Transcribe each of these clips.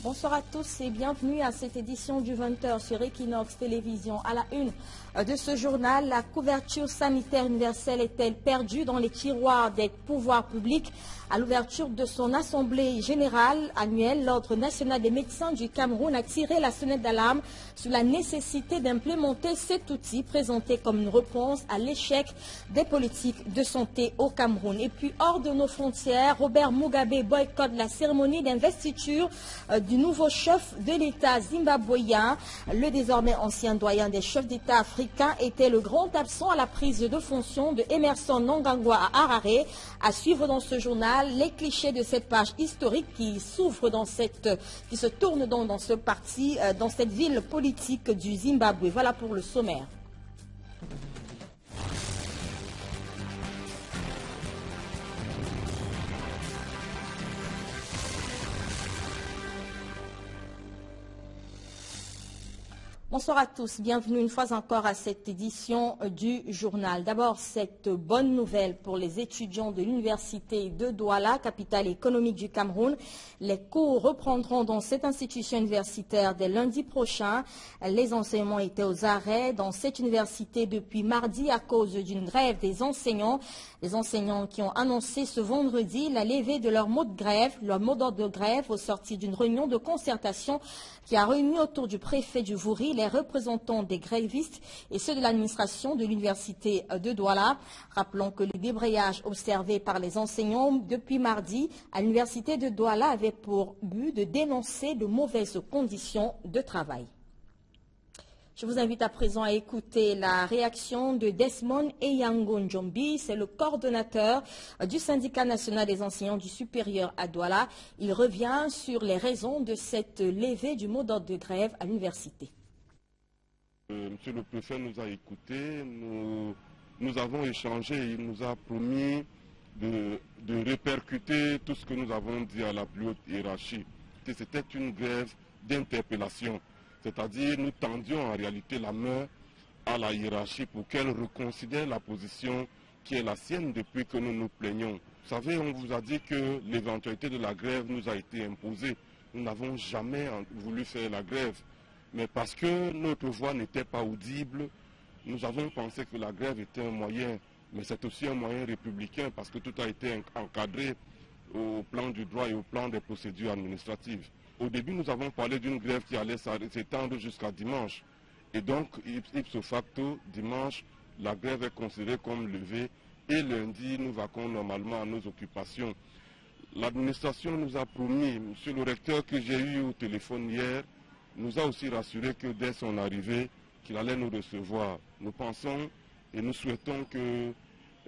Bonsoir à tous et bienvenue à cette édition du 20h sur Equinox Télévision. À la une de ce journal, la couverture sanitaire universelle est-elle perdue dans les tiroirs des pouvoirs publics? À l'ouverture de son assemblée générale annuelle, l'Ordre national des médecins du Cameroun a tiré la sonnette d'alarme sur la nécessité d'implémenter cet outil présenté comme une réponse à l'échec des politiques de santé au Cameroun. Et puis, hors de nos frontières, Robert Mugabe boycotte la cérémonie d'investiture du nouveau chef de l'État zimbabwéen. Le désormais ancien doyen des chefs d'État africains était le grand absent à la prise de fonction de Emerson Mnangagwa à Harare. À suivre dans ce journal les clichés de cette page historique qui souffre qui se tourne donc dans ce parti, dans cette ville politique du Zimbabwe. Voilà pour le sommaire. Bonsoir à tous, bienvenue une fois encore à cette édition du journal. D'abord, cette bonne nouvelle pour les étudiants de l'université de Douala, capitale économique du Cameroun. Les cours reprendront dans cette institution universitaire dès lundi prochain. Les enseignements étaient aux arrêts dans cette université depuis mardi à cause d'une grève des enseignants. Les enseignants qui ont annoncé ce vendredi la levée de leur mot de grève, leur mot d'ordre de grève au sortir d'une réunion de concertation qui a réuni autour du préfet du Vouri les représentants des grévistes et ceux de l'administration de l'université de Douala. Rappelons que le débrayage observé par les enseignants depuis mardi à l'université de Douala avait pour but de dénoncer de mauvaises conditions de travail. Je vous invite à présent à écouter la réaction de Desmond Eyango Njombi. C'est le coordonnateur du syndicat national des enseignants du supérieur à Douala. Il revient sur les raisons de cette levée du mot d'ordre de grève à l'université. Monsieur le préfet nous a écoutés, nous avons échangé, il nous a promis de répercuter tout ce que nous avons dit à la plus haute hiérarchie. C'était une grève d'interpellation. C'est-à-dire nous tendions en réalité la main à la hiérarchie pour qu'elle reconsidère la position qui est la sienne depuis que nous nous plaignons. Vous savez, on vous a dit que l'éventualité de la grève nous a été imposée. Nous n'avons jamais voulu faire la grève. Mais parce que notre voix n'était pas audible, nous avons pensé que la grève était un moyen. Mais c'est aussi un moyen républicain parce que tout a été encadré au plan du droit et au plan des procédures administratives. Au début, nous avons parlé d'une grève qui allait s'étendre jusqu'à dimanche. Et donc, ipso facto, dimanche, la grève est considérée comme levée. Et lundi, nous vaquons normalement à nos occupations. L'administration nous a promis, monsieur le recteur que j'ai eu au téléphone hier, nous a aussi rassuré que dès son arrivée, qu'il allait nous recevoir. Nous pensons et nous souhaitons que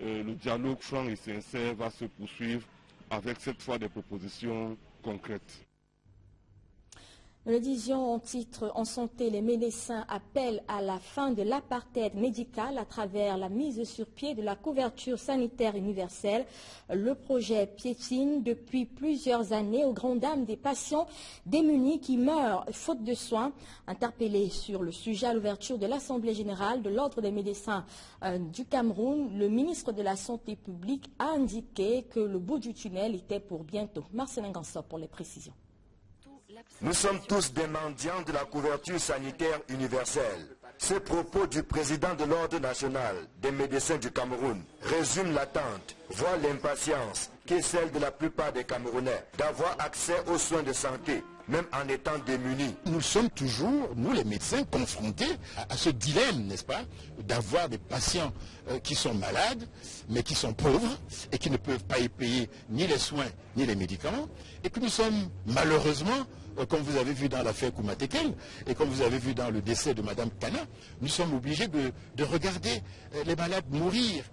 le dialogue franc et sincère va se poursuivre avec cette fois des propositions concrètes. Nous le disions en titre en santé, les médecins appellent à la fin de l'apartheid médical à travers la mise sur pied de la couverture sanitaire universelle. Le projet piétine depuis plusieurs années aux grandes dames des patients démunis qui meurent faute de soins. Interpellé sur le sujet à l'ouverture de l'Assemblée générale de l'Ordre des médecins du Cameroun, le ministre de la Santé publique a indiqué que le bout du tunnel était pour bientôt. Marcelin Gansop pour les précisions. Nous sommes tous des mendiants de la couverture sanitaire universelle. Ce propos du président de l'Ordre national des médecins du Cameroun résume l'attente, voire l'impatience, qui est celle de la plupart des Camerounais, d'avoir accès aux soins de santé, même en étant démunis. Nous sommes toujours, nous les médecins, confrontés à ce dilemme, n'est-ce pas, d'avoir des patients qui sont malades, mais qui sont pauvres et qui ne peuvent pas y payer ni les soins ni les médicaments. Et que nous sommes malheureusement, comme vous avez vu dans l'affaire Koumatekel et comme vous avez vu dans le décès de Mme Kana, nous sommes obligés de regarder les malades mourir,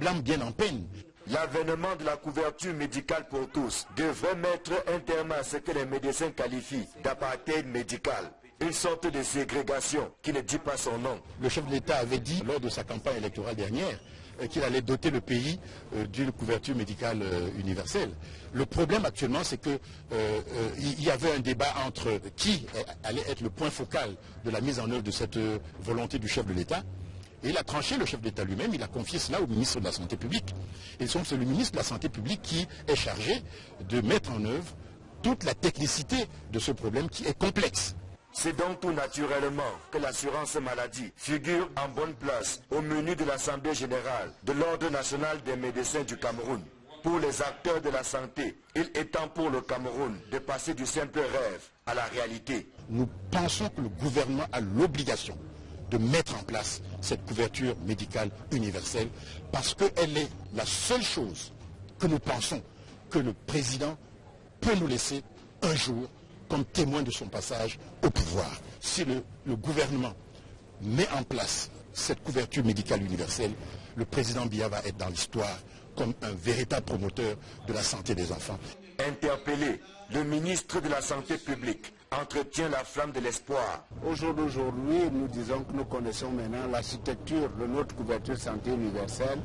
l'âme bien en peine. L'avènement de la couverture médicale pour tous devrait mettre un terme à ce que les médecins qualifient d'apartheid médical. Une sorte de ségrégation qui ne dit pas son nom. Le chef de l'État avait dit lors de sa campagne électorale dernière qu'il allait doter le pays d'une couverture médicale universelle. Le problème actuellement, c'est qu'il y avait un débat entre qui allait être le point focal de la mise en œuvre de cette volonté du chef de l'État. Et il a tranché, le chef d'État lui-même, il a confié cela au ministre de la Santé publique. Et c'est le ministre de la Santé publique qui est chargé de mettre en œuvre toute la technicité de ce problème qui est complexe. C'est donc tout naturellement que l'assurance maladie figure en bonne place au menu de l'Assemblée générale de l'Ordre national des médecins du Cameroun. Pour les acteurs de la santé, il est temps pour le Cameroun de passer du simple rêve à la réalité. Nous pensons que le gouvernement a l'obligation de mettre en place cette couverture médicale universelle parce qu'elle est la seule chose que nous pensons que le président peut nous laisser un jour comme témoin de son passage au pouvoir. Si le gouvernement met en place cette couverture médicale universelle, le président Biya va être dans l'histoire comme un véritable promoteur de la santé des enfants. Interpellé, le ministre de la Santé publique entretient la flamme de l'espoir. Au jour d'aujourd'hui, nous disons que nous connaissons maintenant l'architecture de notre couverture santé universelle.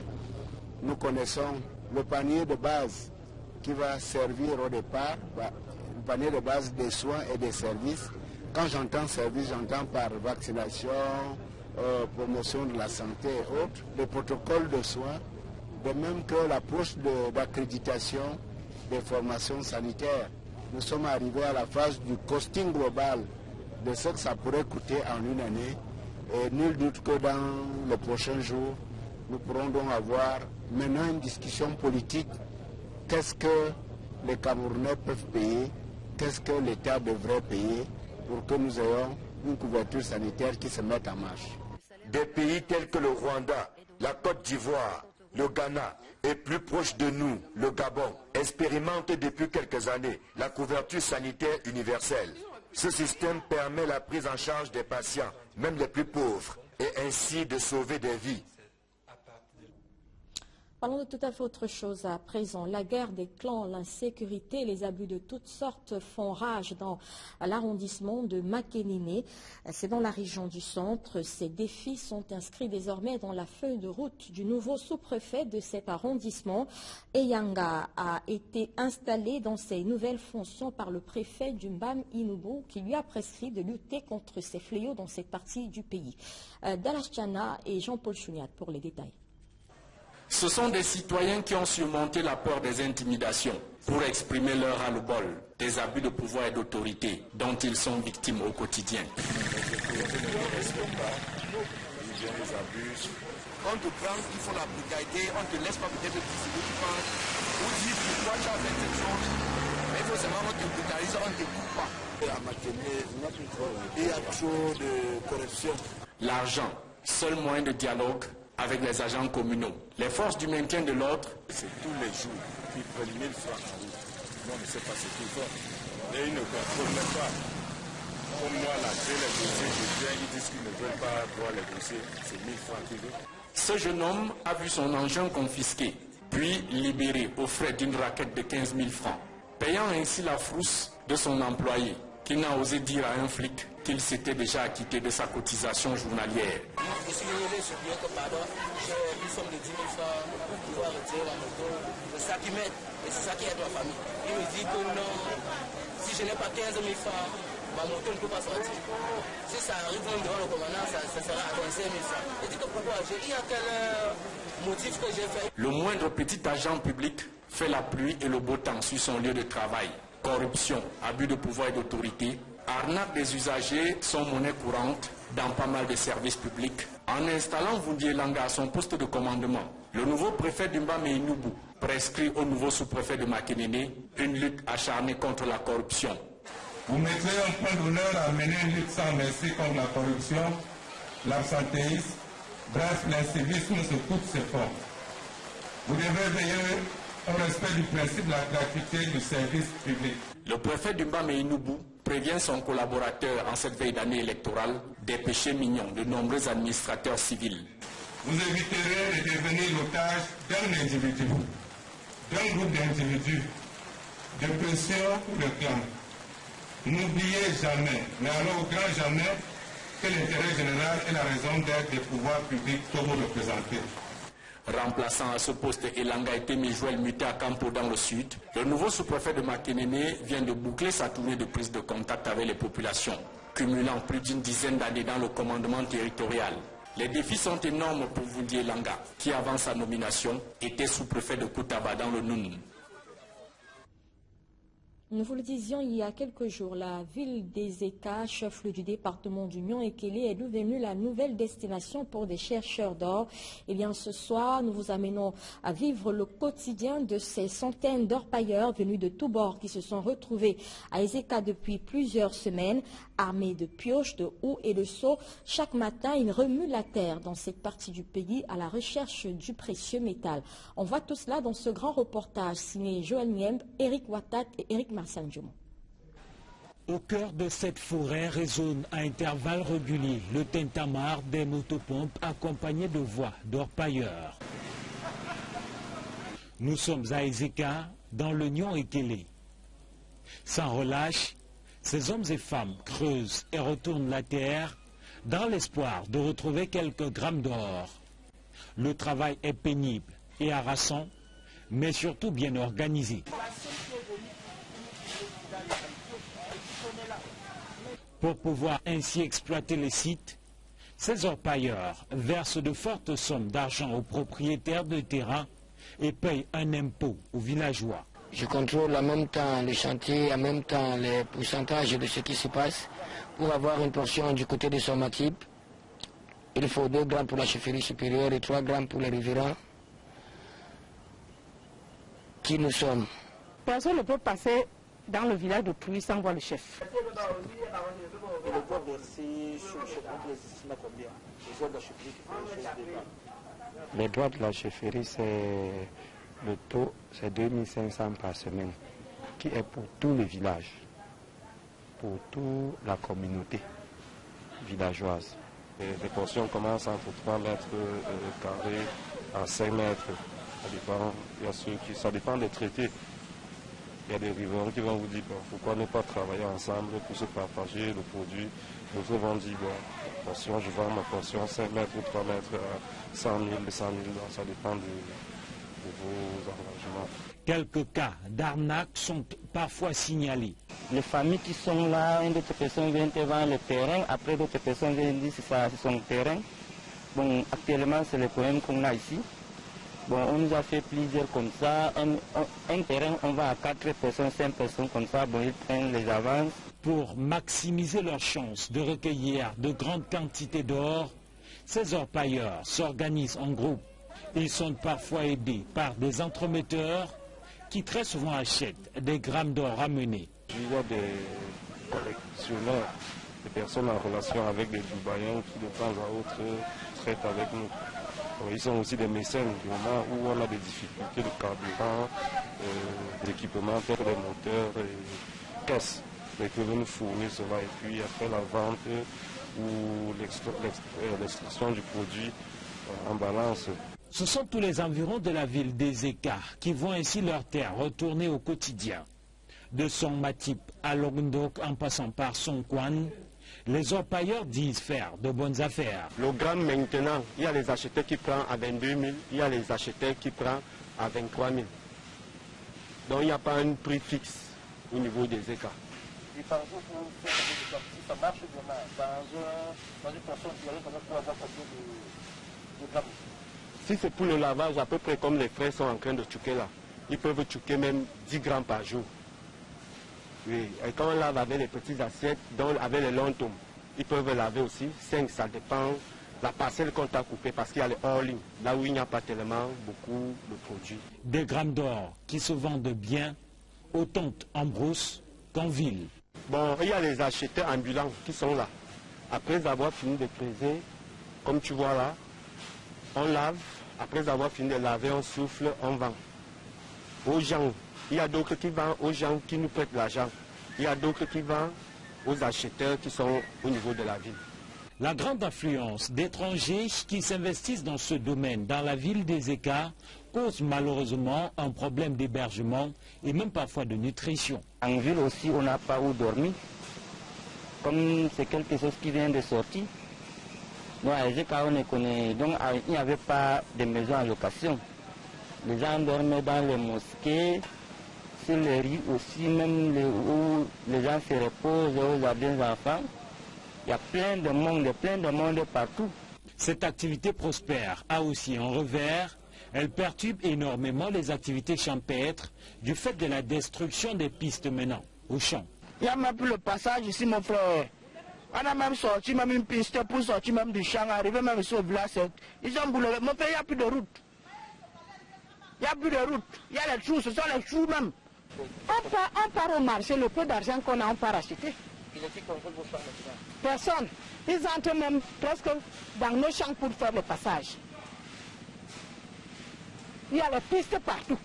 Nous connaissons le panier de base qui va servir au départ, le panier de base des soins et des services. Quand j'entends service, j'entends par vaccination, promotion de la santé et autres, les protocoles de soins, de même que l'approche d'accréditation des formations sanitaires. Nous sommes arrivés à la phase du costing global de ce que ça pourrait coûter en une année. Et nul doute que dans les prochains jours, nous pourrons donc avoir maintenant une discussion politique. Qu'est-ce que les Camerounais peuvent payer? Qu'est-ce que l'État devrait payer pour que nous ayons une couverture sanitaire qui se mette en marche? Des pays tels que le Rwanda, la Côte d'Ivoire, le Ghana et plus proche de nous, le Gabon, expérimente depuis quelques années la couverture sanitaire universelle. Ce système permet la prise en charge des patients, même les plus pauvres, et ainsi de sauver des vies. Parlons de tout à fait autre chose à présent. La guerre des clans, l'insécurité, les abus de toutes sortes font rage dans l'arrondissement de Makénéné. C'est dans la région du centre. Ces défis sont inscrits désormais dans la feuille de route du nouveau sous-préfet de cet arrondissement. Eyanga a été installé dans ses nouvelles fonctions par le préfet du Mbam Inoubou qui lui a prescrit de lutter contre ces fléaux dans cette partie du pays. Dallas Tchana et Jean-Paul Chouniat pour les détails. Ce sont des citoyens qui ont surmonté la peur des intimidations pour exprimer leur ras-le-bol des abus de pouvoir et d'autorité dont ils sont victimes au quotidien. On te prend, il faut la brutalité, on ne te laisse pas peut-être décider, tu penses, ou dire pourquoi tu as fait cette chose, mais il faut seulement te brutaliser, on ne te coupe pas. À Makéné, il y a trop de corruption. L'argent, seul moyen de dialogue avec les agents communaux. Les forces du maintien de l'ordre. C'est tous les jours qu'ils prennent 1000 francs à vous. Moi, je ne sais pas ce qu'ils font. Et ils ne contrôlent même pas. Comme moi, là, j'ai les dossiers, je viens, ils disent qu'ils ne veulent pas voir les dossiers. C'est 1000 francs qu'ils veulent. Ce jeune homme a vu son engin confisqué, puis libéré aux frais d'une raquette de 15 000 francs, payant ainsi la frousse de son employé, qui n'a osé dire à un flic qu'il s'était déjà acquitté de sa cotisation journalière. Je suis venu sur bien que pardon, j'ai une somme de 10 000 francs pour pouvoir retirer la moto. C'est ça qui m'aide et c'est ça qui aide ma famille. Il me dit que non, si je n'ai pas 15 000 francs, ma moto ne peut pas sortir. Si ça arrive devant le commandant, ça sera à 25 000 francs. Je dis que pourquoi? J'ai dit à quel motif que j'ai fait. Le moindre petit agent public fait la pluie et le beau temps sur son lieu de travail. Corruption, abus de pouvoir et d'autorité, arnaque des usagers sont monnaie courante dans pas mal de services publics. En installant Vundié Langa à son poste de commandement, le nouveau préfet d'Mbam Inoubou prescrit au nouveau sous-préfet de Makénéné une lutte acharnée contre la corruption. Vous mettrez un point d'honneur à mener une lutte sans merci contre la corruption, l'absentéisme, bref, l'incivisme sous toutes ses formes. Vous devez veiller au respect du principe de la gratuité du service public. Le préfet d'Mbam Inoubou prévient son collaborateur en cette veille d'année électorale des péchés mignons de nombreux administrateurs civils. Vous éviterez de devenir l'otage d'un individu, d'un groupe d'individus, de pression ou de clan. N'oubliez jamais, mais alors au grand jamais, que l'intérêt général est la raison d'être des pouvoirs publics que vous représentez. Remplaçant à ce poste Elanga Etemi Joël muté à Campo dans le sud, le nouveau sous-préfet de Makénéné vient de boucler sa tournée de prise de contact avec les populations, cumulant plus d'une dizaine d'années dans le commandement territorial. Les défis sont énormes pour Vundié Langa, qui avant sa nomination était sous-préfet de Koutaba dans le Noun. Nous vous le disions il y a quelques jours, la ville d'Ezeka, chef-lieu du département du Nion-Ekele, est devenue la nouvelle destination pour des chercheurs d'or. Eh bien, ce soir, nous vous amenons à vivre le quotidien de ces centaines d'orpailleurs venus de tous bords qui se sont retrouvés à Ezeka depuis plusieurs semaines, armés de pioches, de houes et de seaux. Chaque matin, ils remuent la terre dans cette partie du pays à la recherche du précieux métal. On voit tout cela dans ce grand reportage signé Joël Niemb, Eric Watat et Eric Marsanjomo. Au cœur de cette forêt résonne à intervalles réguliers le tintamarre des motopompes accompagnés de voix d'orpailleurs. Nous sommes à Ezeka, dans le Nion-Ekele. Sans relâche, ces hommes et femmes creusent et retournent la terre dans l'espoir de retrouver quelques grammes d'or. Le travail est pénible et harassant, mais surtout bien organisé. Pour pouvoir ainsi exploiter les sites, ces orpailleurs versent de fortes sommes d'argent aux propriétaires de terrain et payent un impôt aux villageois. Je contrôle en même temps les chantiers, en même temps les pourcentages de ce qui se passe. Pour avoir une portion du côté de Somatip, il faut 2 grammes pour la chefferie supérieure et 3 grammes pour les riverains. Qui nous sommes? Personne ne peut passer dans le village de Trouy sans voir le chef. Les droits de la chefferie, le taux, c'est 2500 par semaine, qui est pour tous les villages, pour toute la communauté villageoise. Les portions commencent entre 3 mètres carrés à 5 mètres. Ça dépend des traités. Il y a des riverains qui vont vous dire pourquoi ne pas travailler ensemble pour se partager le produit. D'autres vont dire portion, je vends ma portion 5 mètres ou 3 mètres à 100 000, 200 000. Ça dépend de vos engagements. Quelques cas d'arnaque sont parfois signalés. Les familles qui sont là, d'autres personnes viennent te vendre le terrain, après d'autres personnes viennent dire que c'est son terrain. Bon, actuellement, c'est le problème qu'on a ici. Bon, on nous a fait plusieurs comme ça. Un terrain, on va à 4 personnes, 5 personnes comme ça. Bon, ils prennent les avances. Pour maximiser leurs chances de recueillir de grandes quantités d'or, ces orpailleurs s'organisent en groupe. Ils sont parfois aidés par des entremetteurs qui très souvent achètent des grammes d'or ramenés. Il y a des collectionneurs, des personnes en relation avec des Dubaïens qui de temps à autre traitent avec nous. Ils sont aussi des mécènes du moment où on a des difficultés de carburant, d'équipement, des moteurs et caisses. Ils peuvent nous fournir cela et puis après la vente ou l'extraction du produit en balance. Ce sont tous les environs de la ville d'Ezeka qui voient ainsi leur terre retourner au quotidien. De Somatip à Logndok en passant par Songkwan, les orpailleurs disent faire de bonnes affaires. Le gramme maintenant, il y a les acheteurs qui prennent à 22 000, il y a les acheteurs qui prennent à 23 000. Donc il n'y a pas un prix fixe au niveau des écarts. Et par exemple, si ça marche demain, dans une personne qui arrive pour avoir combien de grammes? Si c'est pour le lavage, à peu près comme les frères sont en train de tchouquer là, ils peuvent tchouquer même 10 grammes par jour. Oui, et quand on lave avec les petites assiettes, donc avec les longs tomes, ils peuvent laver aussi 5, ça dépend la parcelle qu'on t'a coupée parce qu'il y a les hors-lignes, là où il n'y a pas tellement beaucoup de produits. Des grammes d'or qui se vendent bien, autant en brousse qu'en ville. Bon, il y a les acheteurs ambulants qui sont là. Après avoir fini de creuser, comme tu vois là, on lave, après avoir fini de laver, on souffle, on vend. Aux gens, il y a d'autres qui vendent aux gens qui nous prêtent l'argent. Il y a d'autres qui vendent aux acheteurs qui sont au niveau de la ville. La grande affluence d'étrangers qui s'investissent dans ce domaine dans la ville d'Ezeka cause malheureusement un problème d'hébergement et même parfois de nutrition. En ville aussi, on n'a pas où dormir. Comme c'est quelque chose qui vient de sortir. Donc à Ezeka, on connaît. Donc il n'y avait pas de maison en location. Les gens dormaient dans les mosquées, sur les rues aussi, même où les gens se reposent, aux jardins d'enfants. Il y a plein de monde partout. Cette activité prospère a aussi un revers. Elle perturbe énormément les activités champêtres du fait de la destruction des pistes menant au champ. Il y a même plus le passage ici, mon frère. On a même sorti même une piste pour sortir même du champ, arriver même ici au village. Ils ont boulot. Mon frère, il n'y a plus de route. Il n'y a plus de route. Il y a les trous, ce sont les trous même. On part au marché, le peu d'argent qu'on a, on part acheter. Personne. Ils entrent même presque dans nos champs pour faire le passage. Il y a les pistes partout.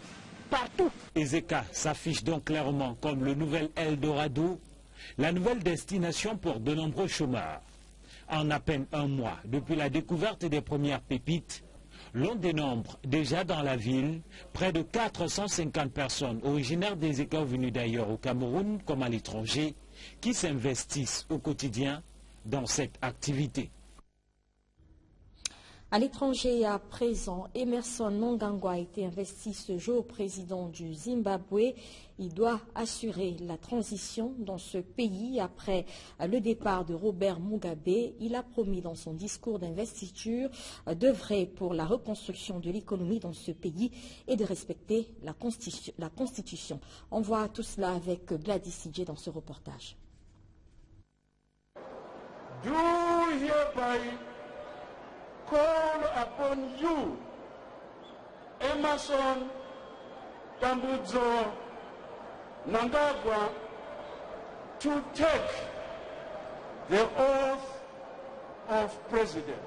Partout. Ezeka s'affiche donc clairement comme le nouvel Eldorado, la nouvelle destination pour de nombreux chômeurs. En à peine un mois, depuis la découverte des premières pépites, l'on dénombre déjà dans la ville près de 450 personnes originaires des États venus d'ailleurs au Cameroun comme à l'étranger qui s'investissent au quotidien dans cette activité. À l'étranger, à présent, Emerson Mnangagwa a été investi ce jour président du Zimbabwe. Il doit assurer la transition dans ce pays après le départ de Robert Mugabe. Il a promis dans son discours d'investiture d'œuvrer pour la reconstruction de l'économie dans ce pays et de respecter la Constitution. On voit tout cela avec Gladys Sidje dans ce reportage. Call upon you, Emerson Mnangagwa, to take the oath of president.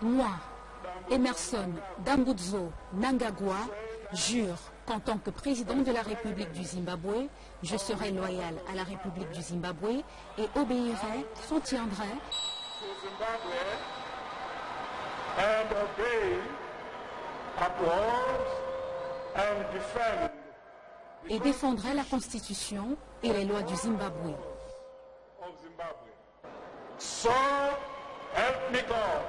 Moi, Emerson Dambudzo Mnangagwa, jure qu'en tant que président de la République du Zimbabwe, je serai loyal à la République du Zimbabwe et obéirai, soutiendrai et défendrai la Constitution et les lois du Zimbabwe. So help me God.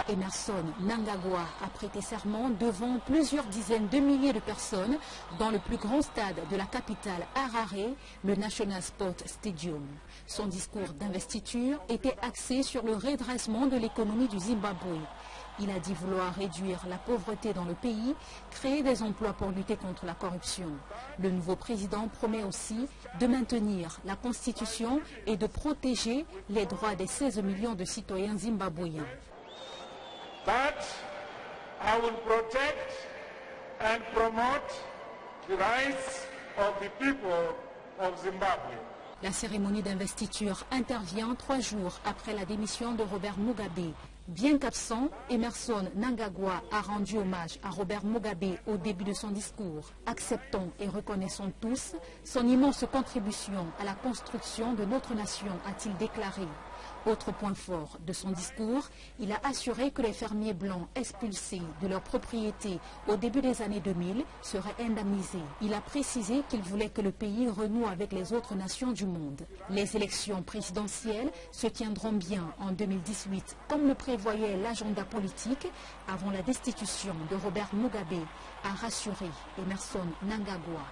Emerson Mnangagwa a prêté serment devant plusieurs dizaines de milliers de personnes dans le plus grand stade de la capitale Harare, le National Sport Stadium. Son discours d'investiture était axé sur le redressement de l'économie du Zimbabwe. Il a dit vouloir réduire la pauvreté dans le pays, créer des emplois pour lutter contre la corruption. Le nouveau président promet aussi de maintenir la Constitution et de protéger les droits des 16 millions de citoyens zimbabwéens. That I will protect and promote the rights of the people of Zimbabwe. La cérémonie d'investiture intervient 3 jours après la démission de Robert Mugabe. Bien qu'absent, Emerson Mnangagwa a rendu hommage à Robert Mugabe au début de son discours. Acceptons et reconnaissons tous son immense contribution à la construction de notre nation, a-t-il déclaré. Autre point fort de son discours, il a assuré que les fermiers blancs expulsés de leurs propriétés au début des années 2000 seraient indemnisés. Il a précisé qu'il voulait que le pays renoue avec les autres nations du monde. Les élections présidentielles se tiendront bien en 2018, comme le prévoyait l'agenda politique avant la destitution de Robert Mugabe, a rassuré Emerson Mnangagwa.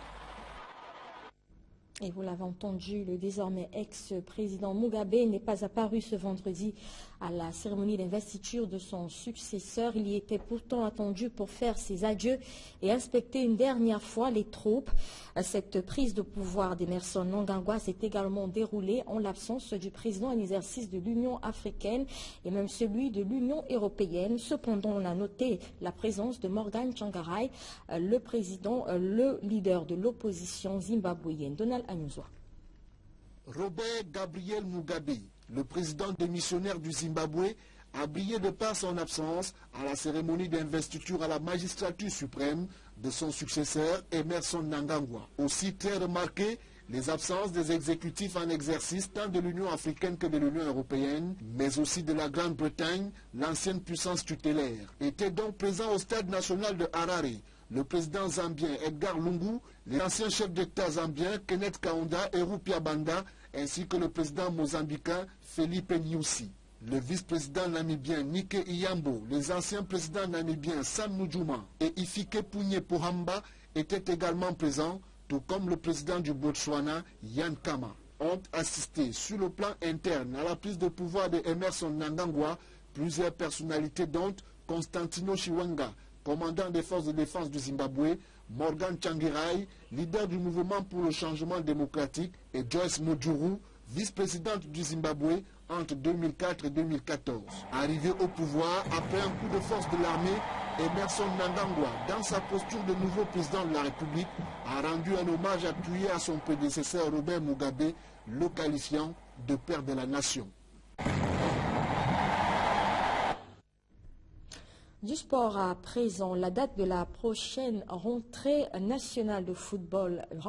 Et vous l'avez entendu, le désormais ex-président Mugabe n'est pas apparu ce vendredi à la cérémonie d'investiture de son successeur. Il y était pourtant attendu pour faire ses adieux et inspecter une dernière fois les troupes. Cette prise de pouvoir d'Emerson Mnangagwa s'est également déroulée en l'absence du président en exercice de l'Union africaine et même celui de l'Union européenne. Cependant, on a noté la présence de Morgan Tsvangirai, le leader de l'opposition zimbabwéenne. Donald Anyuzwa. Robert Gabriel Mugabe, le président démissionnaire du Zimbabwe, a brillé de par son absence à la cérémonie d'investiture à la magistrature suprême de son successeur Emerson Mnangagwa. Aussi très remarqué, les absences des exécutifs en exercice tant de l'Union africaine que de l'Union européenne, mais aussi de la Grande-Bretagne, l'ancienne puissance tutélaire, étaient donc présents au stade national de Harare. Le président zambien Edgar Lungu, les anciens chefs d'État zambiens Kenneth Kaunda et Rupia Banda, ainsi que le président mozambicain Felipe Nyusi. Le vice-président namibien Nike Iyambo, les anciens présidents namibiens Sam Nujuma et Ifike Punye Pohamba étaient également présents, tout comme le président du Botswana Ian Khama. ont assisté sur le plan interne à la prise de pouvoir de Emerson Mnangagwa plusieurs personnalités dont Constantino Chiwenga, commandant des forces de défense du Zimbabwe, Morgan Tsvangirai, leader du mouvement pour le changement démocratique, et Joyce Mujuru, vice-présidente du Zimbabwe entre 2004 et 2014. Arrivé au pouvoir après un coup de force de l'armée, Emerson Mnangagwa, dans sa posture de nouveau président de la République, a rendu un hommage appuyé à son prédécesseur Robert Mugabe, le qualifiant de père de la nation. Du sport à présent, la date de la prochaine rentrée nationale de football, de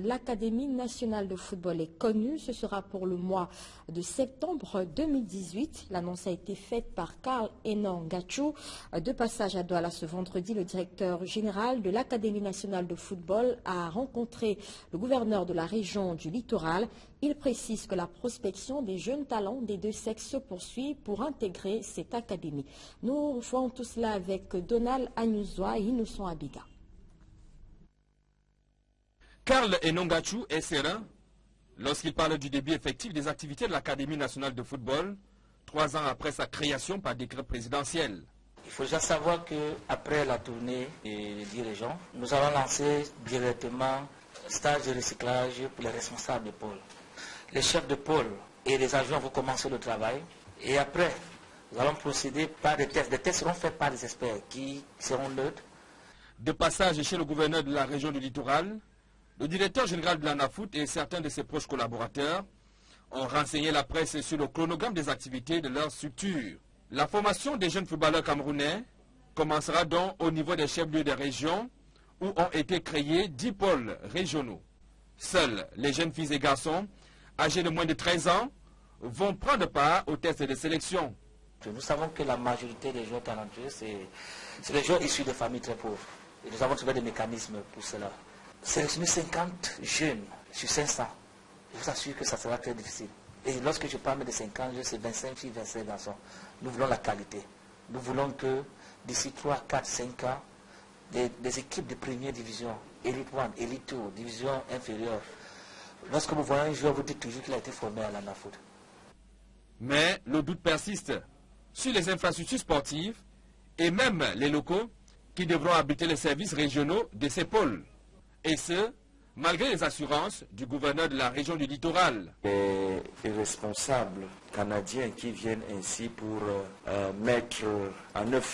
l'Académie nationale de football est connue. Ce sera pour le mois de septembre 2018. L'annonce a été faite par Karl Enon Gachou. De passage à Douala ce vendredi, le directeur général de l'Académie nationale de football a rencontré le gouverneur de la région du littoral. Il précise que la prospection des jeunes talents des deux sexes se poursuit pour intégrer cette académie. Nous voyons tout cela avec Donald Anyuzwa et Innocent Abiga. Karl Enon Gachou est serein lorsqu'il parle du début effectif des activités de l'Académie nationale de football, 3 ans après sa création par décret présidentiel. Il faut déjà savoir qu'après la tournée des dirigeants, nous allons lancer directement stage de recyclage pour les responsables de pôle. Les chefs de pôle et les adjoints vont commencer le travail. Et après, nous allons procéder par des tests. Des tests seront faits par des experts qui seront neutres. De passage chez le gouverneur de la région du littoral, le directeur général de l'ANAFOOT et certains de ses proches collaborateurs ont renseigné la presse sur le chronogramme des activités de leur structure. La formation des jeunes footballeurs camerounais commencera donc au niveau des chefs-lieux des régions où ont été créés 10 pôles régionaux. Seuls les jeunes filles et garçons âgés de moins de 13 ans vont prendre part aux tests de sélection. Nous savons que la majorité des joueurs talentueux, c'est les joueurs issus de familles très pauvres. Et nous avons trouvé des mécanismes pour cela. Sélectionner 50 jeunes sur 500, je vous assure que ça sera très difficile. Et lorsque je parle de 50 jeunes, c'est 25 filles, 25 garçons. Nous voulons la qualité. Nous voulons que d'ici 3, 4, 5 ans, des équipes de première division, Elite 1, Elite 2, division inférieure, lorsque vous voyez un joueur, vous dites toujours qu'il a été formé à l'ANAFOOT. Mais le doute persiste sur les infrastructures sportives et même les locaux qui devront abriter les services régionaux de ces pôles. Et ce, malgré les assurances du gouverneur de la région du littoral. Les responsables canadiens qui viennent ainsi pour mettre en œuvre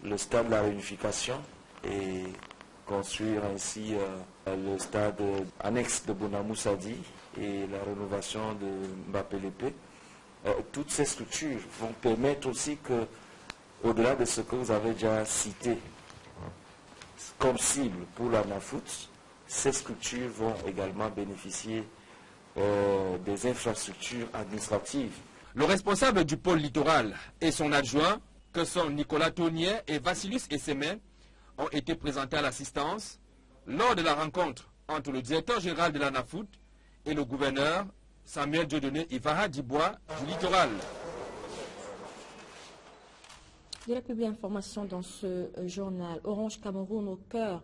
le stade de la réunification et construire ainsi le stade annexe de Bonamoussadi et la rénovation de Mbapelepe. Toutes ces structures vont permettre aussi que, au-delà de ce que vous avez déjà cité comme cible pour l'ANAFOOT, ces structures vont également bénéficier des infrastructures administratives. Le responsable du pôle littoral et son adjoint, que sont Nicolas Tonnier et Vassilius Essemé, ont été présentés à l'assistance lors de la rencontre entre le directeur général de l'ANAFOOT et le gouverneur Samuel Dieudonné Ivara Dibois du littoral. De la publique information dans ce journal. Orange Cameroun, au cœur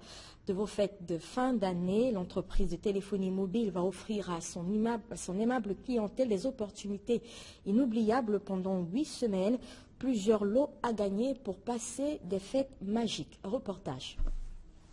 de vos fêtes de fin d'année, l'entreprise de téléphonie mobile va offrir à son aimable clientèle des opportunités inoubliables pendant 8 semaines. Plusieurs lots à gagner pour passer des fêtes magiques. Reportage.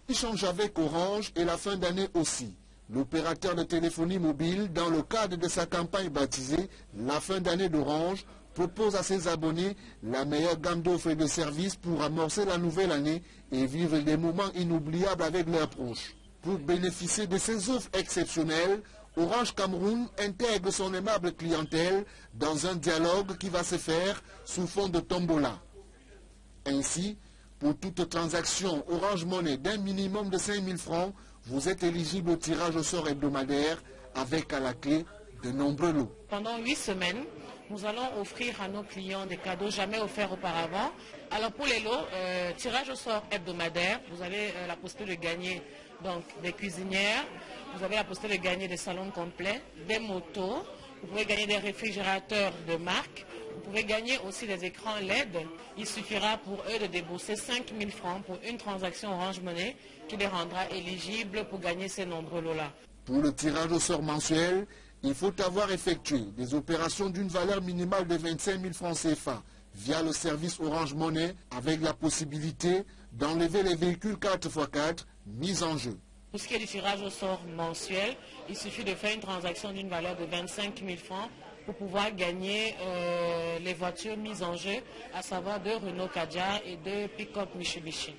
Échange avec Orange et la fin d'année aussi. L'opérateur de téléphonie mobile, dans le cadre de sa campagne baptisée La fin d'année d'Orange, propose à ses abonnés la meilleure gamme d'offres et de services pour amorcer la nouvelle année et vivre des moments inoubliables avec leurs proches. Pour bénéficier de ces offres exceptionnelles, Orange Cameroun intègre son aimable clientèle dans un dialogue qui va se faire sous forme de tombola. Ainsi, pour toute transaction Orange Money d'un minimum de 5 000 francs, vous êtes éligible au tirage au sort hebdomadaire avec à la clé de nombreux lots. Pendant 8 semaines, nous allons offrir à nos clients des cadeaux jamais offerts auparavant. Alors pour les lots, tirage au sort hebdomadaire, vous avez la possibilité de gagner donc, des cuisinières, vous avez la possibilité de gagner des salons complets, des motos, vous pouvez gagner des réfrigérateurs de marque, vous pouvez gagner aussi des écrans LED. Il suffira pour eux de débourser 5 000 francs pour une transaction Orange Money qui les rendra éligibles pour gagner ces nombreux lots-là. Pour le tirage au sort mensuel, il faut avoir effectué des opérations d'une valeur minimale de 25 000 francs CFA via le service Orange Money avec la possibilité d'enlever les véhicules 4x4 mis en jeu. Pour ce qui est du tirage au sort mensuel, il suffit de faire une transaction d'une valeur de 25 000 francs pour pouvoir gagner les voitures mises en jeu, à savoir deux Renault Kadjar et deux pick-up Mitsubishi.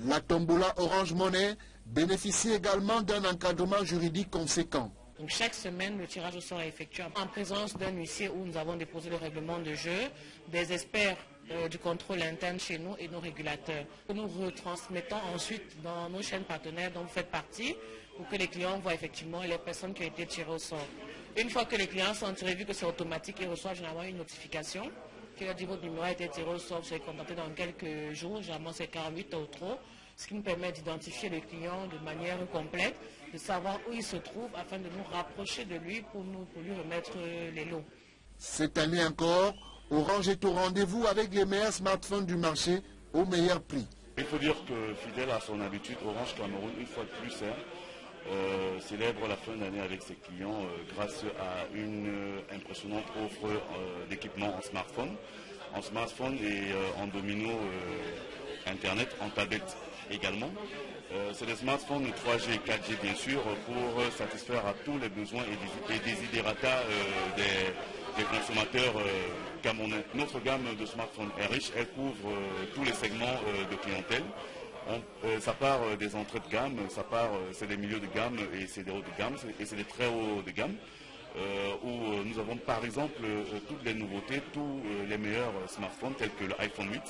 La tombola Orange Money bénéficie également d'un encadrement juridique conséquent. Donc chaque semaine, le tirage au sort est effectué en présence d'un huissier où nous avons déposé le règlement de jeu, des experts du contrôle interne chez nous et nos régulateurs. Nous retransmettons ensuite dans nos chaînes partenaires dont vous faites partie pour que les clients voient effectivement les personnes qui ont été tirées au sort. Une fois que les clients sont tirés, vu que c'est automatique, ils reçoivent généralement une notification qui leur dit votre numéro a été tiré au sort, vous serez contacté dans quelques jours, généralement c'est 48 heures ou trop, ce qui nous permet d'identifier le client de manière complète, de savoir où il se trouve afin de nous rapprocher de lui pour lui remettre les lots. Cette année encore, Orange est au rendez-vous avec les meilleurs smartphones du marché au meilleur prix. Il faut dire que fidèle à son habitude, Orange Cameroun, une fois de plus, célèbre la fin d'année avec ses clients grâce à une impressionnante offre d'équipements en smartphone et en domino Internet, en tablette également. C'est des smartphones 3G, 4G bien sûr, pour satisfaire à tous les besoins et desiderata des consommateurs camerounais. Notre gamme de smartphones est riche, elle couvre tous les segments de clientèle. Ça part des entrées de gamme, c'est des milieux de gamme et c'est des hauts de gamme et c'est des très hauts de gamme. Où nous avons par exemple toutes les nouveautés, tous les meilleurs smartphones tels que l'iPhone 8,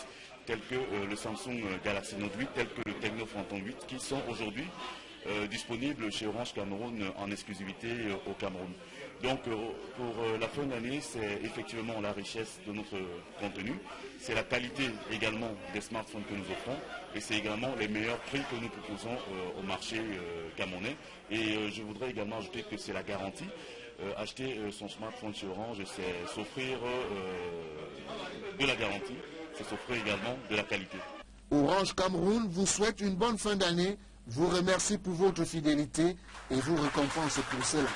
tels que le Samsung Galaxy Note 8, tels que le Tecno Phantom 8 qui sont aujourd'hui disponibles chez Orange Cameroun en exclusivité au Cameroun. Donc pour la fin d'année, c'est effectivement la richesse de notre contenu, c'est la qualité également des smartphones que nous offrons et c'est également les meilleurs prix que nous proposons au marché camerounais. Et je voudrais également ajouter que c'est la garantie. Acheter son smartphone chez Orange, c'est s'offrir de la garantie, c'est s'offrir également de la qualité. Orange Cameroun vous souhaite une bonne fin d'année, vous remercie pour votre fidélité et vous récompense pour cela.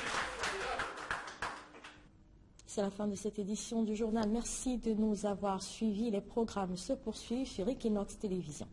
C'est la fin de cette édition du journal. Merci de nous avoir suivis. Les programmes se poursuivent sur Equinox Télévision.